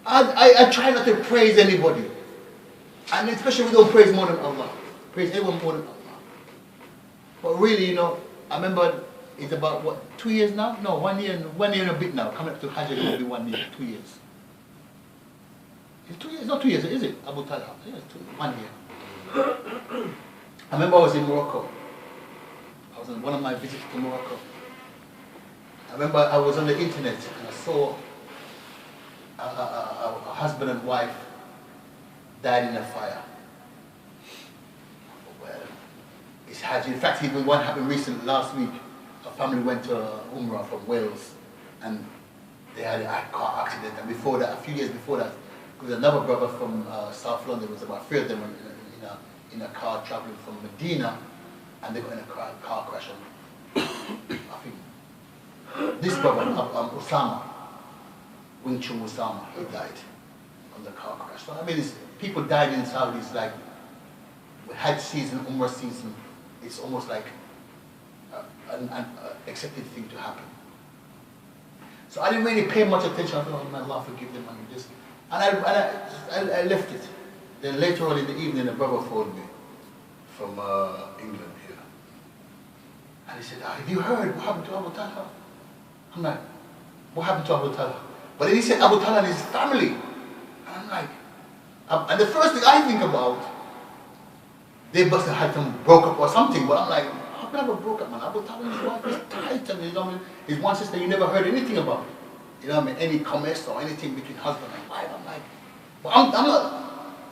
I try not to praise anybody. And especially we don't praise more than Allah. Praise anyone more than Allah. But really, you know, I remember it's about, what, 2 years now? No, 1 year and a bit now. Coming up to Hajj, it will be 1 year, 2 years. It's 2 years, it's not 2 years, is it? Abu Talhah. Yeah, it's 1 year. I remember I was in Morocco. I was on one of my visits to Morocco. I remember I was on the internet and I saw a husband and wife died in a fire. Well, it's Hajj. In fact, even one happened recently, last week. A family went to Umrah from Wales and they had a car accident. And before that, a few years before that, there was another brother from South London. There was about 3 of them in a car traveling from Medina, and they got in a car crash. And I think this brother, Osama, Wing Chun Osama, he died on the car crash. So I mean, people died in Saudi. It's like Hajj season, Umrah season. It's almost like an accepted thing to happen. So I didn't really pay much attention. I thought, oh, may Allah forgive them and this. And I left it. Then later on in the evening, a brother phoned me from England here. And he said, have you heard what happened to Abu Talhah? I'm like, what happened to Abu Talhah? But then he said Abu Talhah and his family. And I'm like, and the first thing I think about, they must have had them broke up or something. But I'm like, how can I have broke up, man? Abu Talhah and his wife is tight. And his one sister, you never heard anything about. You know what I mean? Any comments or anything between husband and wife. I'm like, well, I'm not.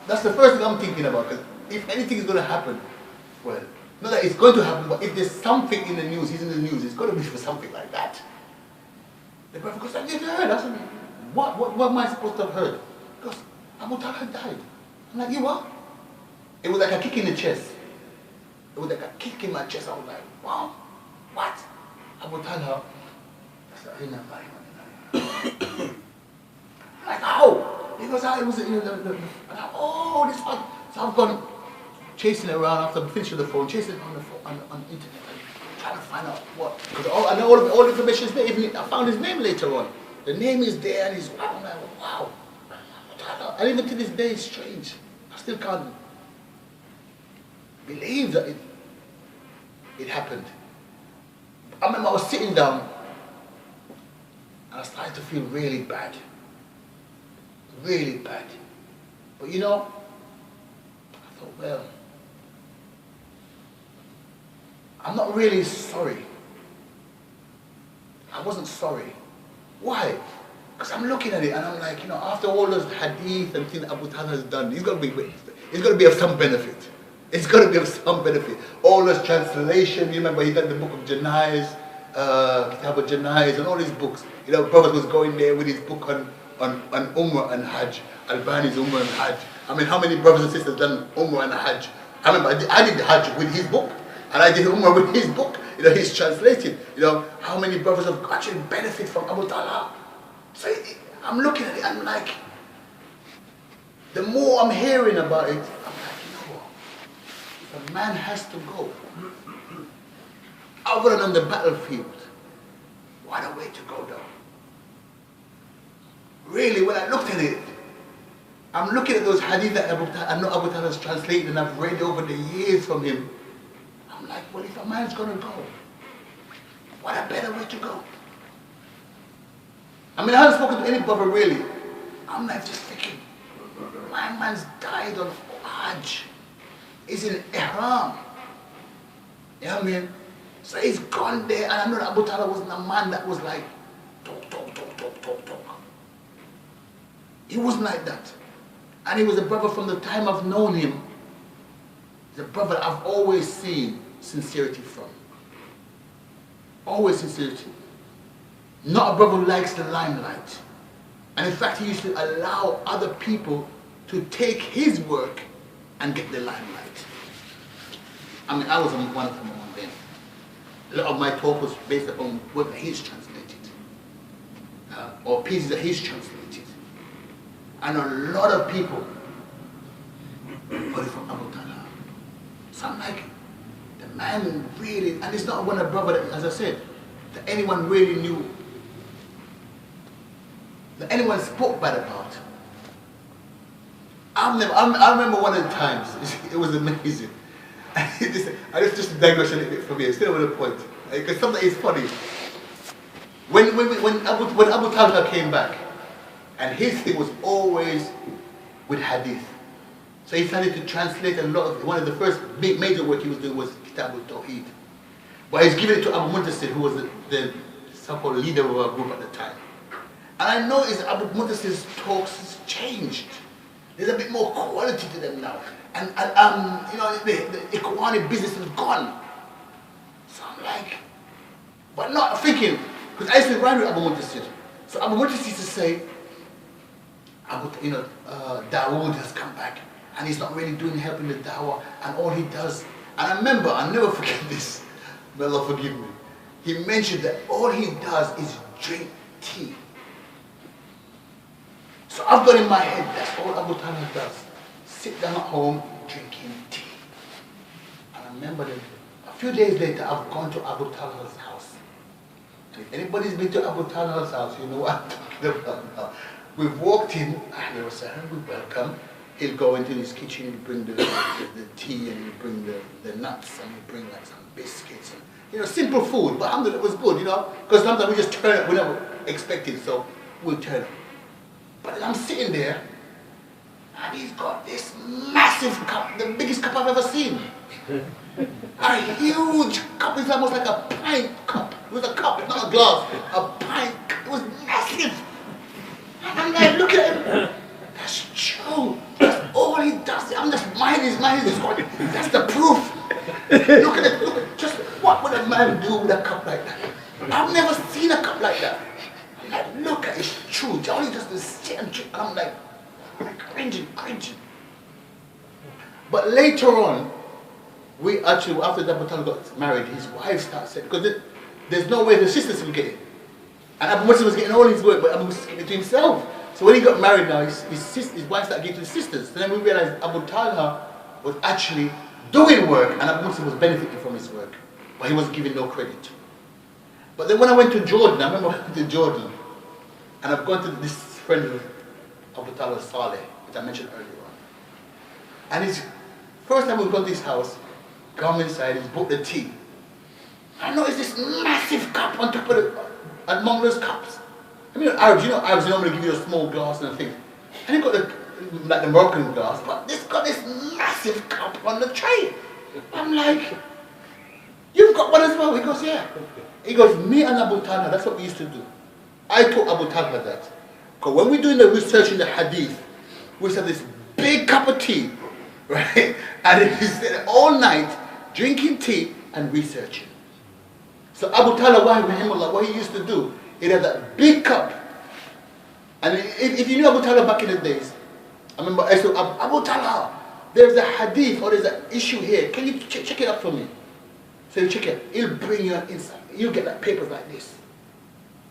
That's the first thing I'm thinking about. Because if anything is going to happen, well, not that it's going to happen, but if there's something in the news, he's in the news, it's going to be for something like that. The brother goes, I never heard. I said, what am I supposed to have heard? He goes, Abu Talhah died. I'm like, you what? It was like a kick in the chest. It was like a kick in my chest. I was like, wow, what? Abu Talhah. I said, I'm like, how? He goes, it was, oh, this one. So I've gone chasing around after finishing the phone, chasing on the phone, on the internet, and trying to find out what. Because I know all the information is there. Even I found his name later on. The name is there, and he's, I'm like, wow. And even to this day, it's strange. I still can't believe that it happened. I remember I was sitting down, and I started to feel really bad. Really bad. But you know, I thought, well, I'm not really sorry. I wasn't sorry. Why? Because I'm looking at it and I'm like, you know, after all those hadith and things that Abu Talhah has done, it's got to be of some benefit. It's got to be of some benefit. All those translation, you remember he done the book of Janais, Kitab al-Janais and all these books. You know, Prophet was going there with his book on Umrah and Hajj, Albani's Umrah and Hajj. I mean, how many brothers and sisters done Umrah and Hajj? I remember I did the Hajj with his book, and I did Umrah with his book. You know, he's translated. You know, how many brothers have actually benefit from Abu Talhah? So I'm looking at it, I'm like, the more I'm hearing about it, I'm like, you know what? If a man has to go, other than on the battlefield, what a way to go though. Really, when I looked at it, I'm looking at those hadith that I know Abu Talhah has translated and I've read over the years from him. I'm like, well, if a man's going to go, what a better way to go. I mean, I haven't spoken to any brother really. I'm like just thinking, my man's died on Hajj. He's in Ihram. You know what I mean? So he's gone there, and I know that Abu Talhah wasn't a man that was like, talk. He wasn't like that. And he was a brother from the time I've known him. He's a brother I've always seen sincerity from. Always sincerity. Not a brother who likes the limelight. And in fact, he used to allow other people to take his work and get the limelight. I mean, I was one of them among them. A lot of my talk was based upon work that he's translated. Or pieces that he's translated. And a lot of people got it from Abu Talhah. So I'm like, the man really, and it's not one a brother that, as I said, that anyone really knew, that anyone spoke bad about. I remember one of the times, it was amazing. I just digress a little bit from here, still with a point. Because something is funny. When Abu Talhah came back, and his thing was always with hadith. So he started to translate a lot of, one of the first big major work he was doing was Kitab al-Tawheed. But he's giving it to Abu Muntasir, who was the so-called leader of our group at the time. And I noticed Abu Muntasir's talks has changed. There's a bit more quality to them now. And you know, the Ikhwani business is gone. So I'm like, but not thinking, because I used to ride with Abu Muntasir. So Abu Muntasir used to say, Dawood has come back, and he's not really doing helping the dawah, and all he does. And I remember, I'll never forget this, may Allah forgive me. He mentioned that all he does is drink tea. So I've got in my head, that's all Abu Talhah does. Sit down at home, drinking tea. And I remember that a few days later, I've gone to Abu Talhah's house. And if anybody's been to Abu Talhah's house, you know what I'm talking about now. We've walked in, Ahlan wa sahlan, we welcome. He'll go into his kitchen, he'll bring the tea, and he'll bring the nuts, and he'll bring like some biscuits. And, you know, simple food, but alhamdulillah, it was good, you know. Because sometimes we just turn up, we never expected, so we'll turn up. But I'm sitting there, and he's got this massive cup, the biggest cup I've ever seen. A huge cup, it's almost like a pint cup. It was a cup, not a glass, a pint. It was massive. And I'm like, look at him. That's true. That's all he does. I'm just, my head is going, that's the proof. Look at it, look at, just what would a man do with a cup like that? I've never seen a cup like that. I'm like, look at it, it's true. All he does is sit and drink. And I'm like cringing. But later on, we actually, after Abu Talhah got married, his wife started saying, because there's no way the sisters will get it. And Abu Muslim was getting all his work, but Abu Muslim was giving it to himself. So when he got married now, his wife started giving to his sisters. So then we realized Abu Talhah was actually doing work, and Abu Muslim was benefiting from his work. But he wasn't giving no credit. But then when I went to Jordan, I remember I went to Jordan, and I've gone to this friend of Abu Talhah, Saleh, which I mentioned earlier on. And his first time we got to his house, come inside, he's bought the tea. I noticed this massive cup on top of the, among those cups. I mean, Arabs normally give you a small glass and a thing. And he got like the Moroccan glass, but this got this massive cup on the tray. I'm like, you've got one as well? He goes, yeah. He goes, me and Abu Talhah, that's what we used to do. I taught Abu Talhah that. Because when we're doing the research in the hadith, we used to have this big cup of tea, right? And he said all night, drinking tea and researching. So Abu Talhah, what he used to do, he had that big cup. And if you knew Abu Talhah back in the days, I remember I said, Abu Talhah, there's a hadith or there's an issue here. Can you check it up for me? So you check it. He'll bring you an insight. You'll get like papers like this.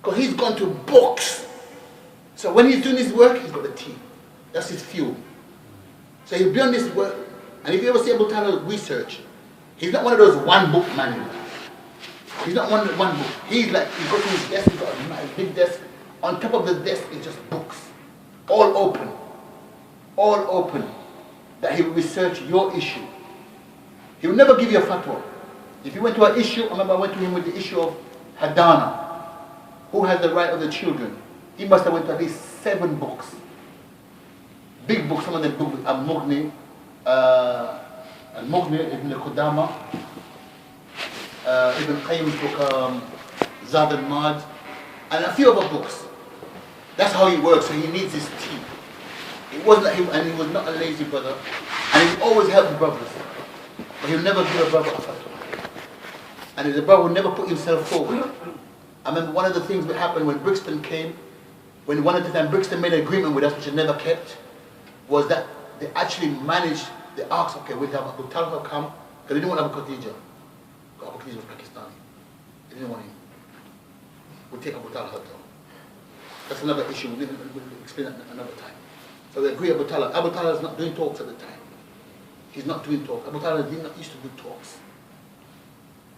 Because he's gone to books. So when he's doing his work, he's got the tea. That's his fuel. So he'll be on this work. And if you ever see Abu Talhah research, he's not one of those one book manuals. He's not one book. He's like, he goes to his desk, he's got a big desk. On top of the desk is just books. All open. All open. That he will research your issue. He will never give you a fatwa. If you went to an issue, I remember I went to him with the issue of Hadana. Who has the right of the children? He must have went to at least 7 books. Big books, some of them books, Al-Mughni, Ibn Qudama, Ibn Qayyim's book, Zad al-Mad, and a few other books. That's how he works, so he needs his tea. It wasn't him, and he was not a lazy brother, and he always helped brothers. But he'll never give a brother a fatwa. And the brother would never put himself forward. I remember one of the things that happened when Brixton came, when one of the time Brixton made an agreement with us, which they never kept, was that they actually managed, they asked, okay, we'll have Abu Talhah come, because they didn't want Abu Khadija. Abu Khadija was Pakistani. They didn't want him. We'll take Abu Talhah though. That's another issue, we'll explain that another time. So they agree Abu Talhah. Abu Talhah is not doing talks at the time. He's not doing talks. Abu Talhah did not used to do talks.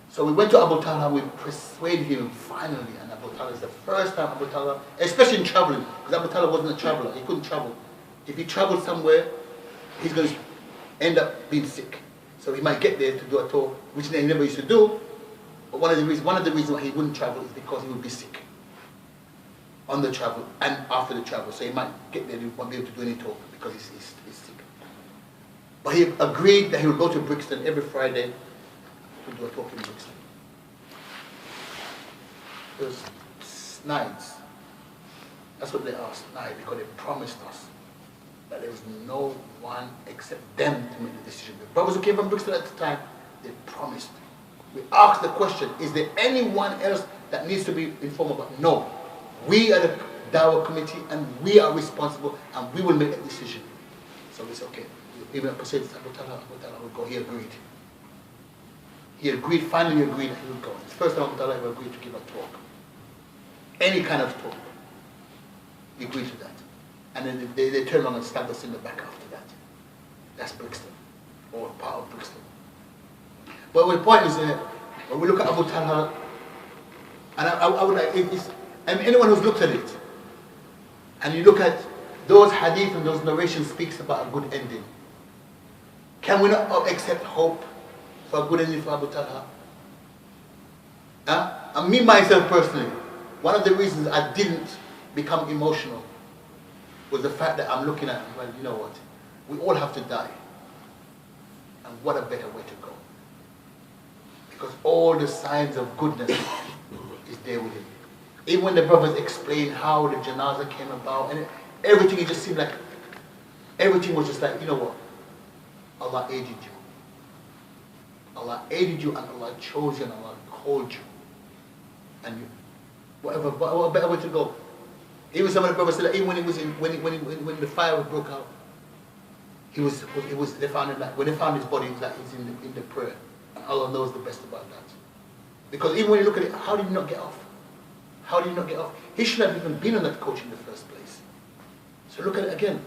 So we went to Abu Talhah, we persuaded him finally, and Abu Talhah is the first time Abu Talhah, especially in traveling, because Abu Talhah wasn't a traveler, he couldn't travel. If he traveled somewhere, he's going to end up being sick. So he might get there to do a tour, which he never used to do. But one of the reasons why he wouldn't travel is because he would be sick on the travel and after the travel. So he might get there, he won't be able to do any talk because he's sick. But he agreed that he would go to Brixton every Friday to do a talk in Brixton. It was Snides. That's what they asked, Snides, because they promised us that there was no one except them to make the decision. The brothers who came from Brixton at the time, they promised. We asked the question, is there anyone else that needs to be informed about? No. We are the Dawah committee and we are responsible and we will make that decision. So we said, okay. Even Abu Talhah would go. He agreed. Finally agreed that he would go. It's the first time Abu Talhah ever agreed to give a talk. Any kind of talk. He agreed to that. And then they turned around and stabbed us in the back after that. That's Brixton. Or part of Brixton. But the point is, when we look at Abu Talhah, and I would like, and anyone who's looked at it, and you look at those hadith and those narrations speaks about a good ending. Can we not accept hope for a good ending for Abu Talhah? And me, myself personally, one of the reasons I didn't become emotional was the fact that I'm looking at, well, you know what, we all have to die. And what a better way to go. Because all the signs of goodness is there with him. Even when the brothers explained how the janazah came about, and everything, it just seemed like, everything was just like, you know what, Allah aided you. Allah aided you and Allah chose you and Allah called you. And you, what better way to go? Even some of the brothers said that even when it was when the fire broke out, they found him like, when they found his body, it was like he's in the prayer. And Allah knows the best about that. Because even when you look at it, how did he not get off? How did he not get off? He shouldn't have even been on that coach in the first place. So look at it again.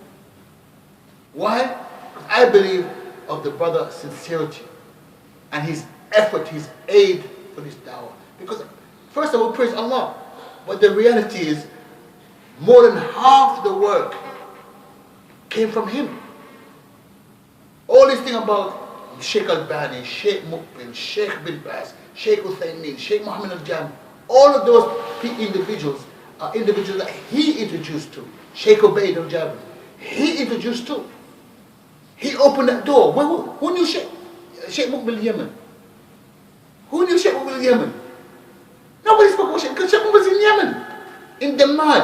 Why? Because I believe of the brother's sincerity and his effort, his aid for this dawah. Because first of all, praise Allah. But the reality is, more than half the work came from him. All this thing about Sheikh Albani, Sheikh Mukbil, Sheikh Bin Baz, Sheikh Uthaymeen, Sheikh Muhammad Al-Jam, all of those individuals are individuals that he introduced to. Sheikh Ubaid Al-Jabri, he introduced to. He opened that door. Who knew Sheikh Mukbil Yemen? Who knew Sheikh Mukbil Yemen? Nobody spoke about Sheikh, because Sheikh Mukbil was in Yemen, in the mud.